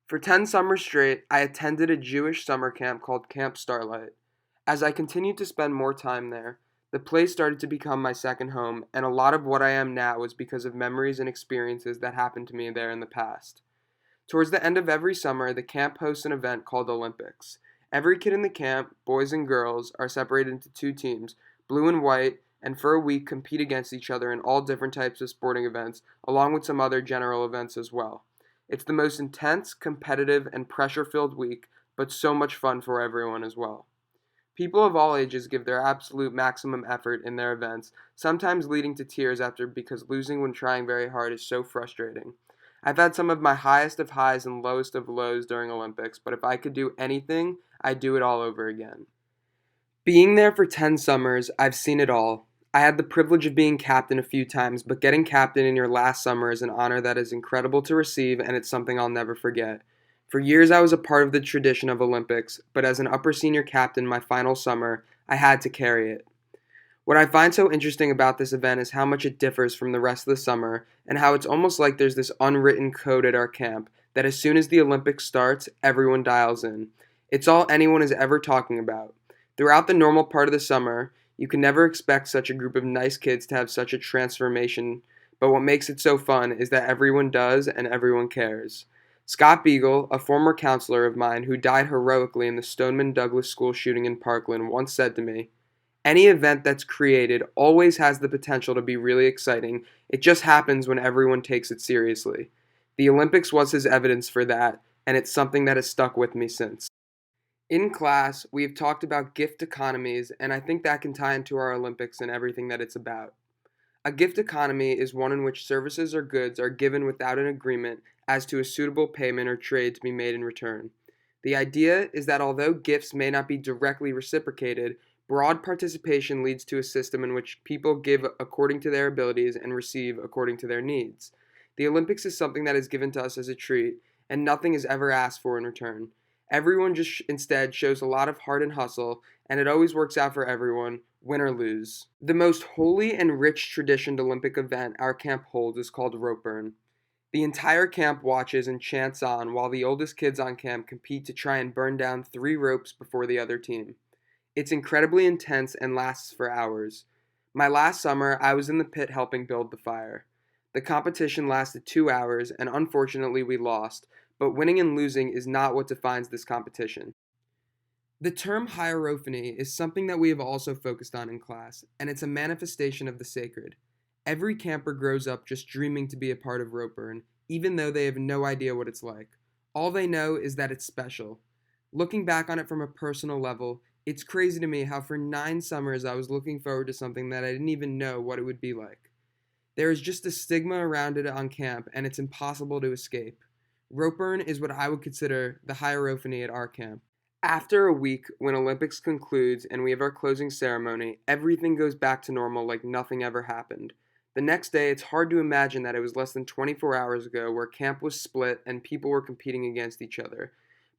For 10 summers straight, I attended a Jewish summer camp called Camp Starlight. As I continued to spend more time there, the place started to become my second home, and a lot of what I am now was because of memories and experiences that happened to me there in the past. Towards the end of every summer, the camp hosts an event called Olympics. Every kid in the camp, boys and girls, are separated into two teams, blue and white, and for a week compete against each other in all different types of sporting events, along with some other general events as well. It's the most intense, competitive, and pressure filled week, but so much fun for everyone as well. People of all ages give their absolute maximum effort in their events, sometimes leading to tears after because losing when trying very hard is so frustrating. I've had some of my highest of highs and lowest of lows during Olympics, but if I could do anything, I'd do it all over again. Being there for 10 summers, I've seen it all. I had the privilege of being captain a few times, but getting captain in your last summer is an honor that is incredible to receive, and it's something I'll never forget. For years, I was a part of the tradition of Olympics, but as an upper senior captain my final summer, I had to carry it. What I find so interesting about this event is how much it differs from the rest of the summer, and how it's almost like there's this unwritten code at our camp that as soon as the Olympics starts, everyone dials in. It's all anyone is ever talking about. Throughout the normal part of the summer, you can never expect such a group of nice kids to have such a transformation, but what makes it so fun is that everyone does and everyone cares. Scott Beagle, a former counselor of mine who died heroically in the Stoneman Douglas school shooting in Parkland, once said to me, any event that's created always has the potential to be really exciting. It just happens when everyone takes it seriously. The Olympics was his evidence for that, and it's something that has stuck with me since. In class, we have talked about gift economies, and I think that can tie into our Olympics and everything that it's about. A gift economy is one in which services or goods are given without an agreement as to a suitable payment or trade to be made in return. The idea is that although gifts may not be directly reciprocated, broad participation leads to a system in which people give according to their abilities and receive according to their needs. The Olympics is something that is given to us as a treat, and nothing is ever asked for in return. Everyone just instead shows a lot of heart and hustle, and it always works out for everyone, win or lose. The most holy and rich traditioned Olympic event our camp holds is called rope burn. The entire camp watches and chants on while the oldest kids on camp compete to try and burn down 3 ropes before the other team. It's incredibly intense and lasts for hours. My last summer, I was in the pit helping build the fire. The competition lasted 2 hours, and unfortunately, we lost, but winning and losing is not what defines this competition. The term hierophany is something that we have also focused on in class, and it's a manifestation of the sacred. Every camper grows up just dreaming to be a part of rope burn, even though they have no idea what it's like. All they know is that it's special. Looking back on it from a personal level, it's crazy to me how for 9 summers I was looking forward to something that I didn't even know what it would be like. There is just a stigma around it on camp, and it's impossible to escape. Rope burn is what I would consider the hierophany at our camp. After a week, when Olympics concludes and we have our closing ceremony, everything goes back to normal like nothing ever happened. The next day, it's hard to imagine that it was less than 24 hours ago where camp was split and people were competing against each other.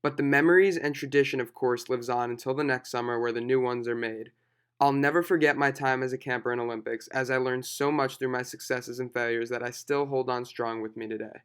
But the memories and tradition, of course, lives on until the next summer where the new ones are made. I'll never forget my time as a camper in Olympics, as I learned so much through my successes and failures that I still hold on strong with me today.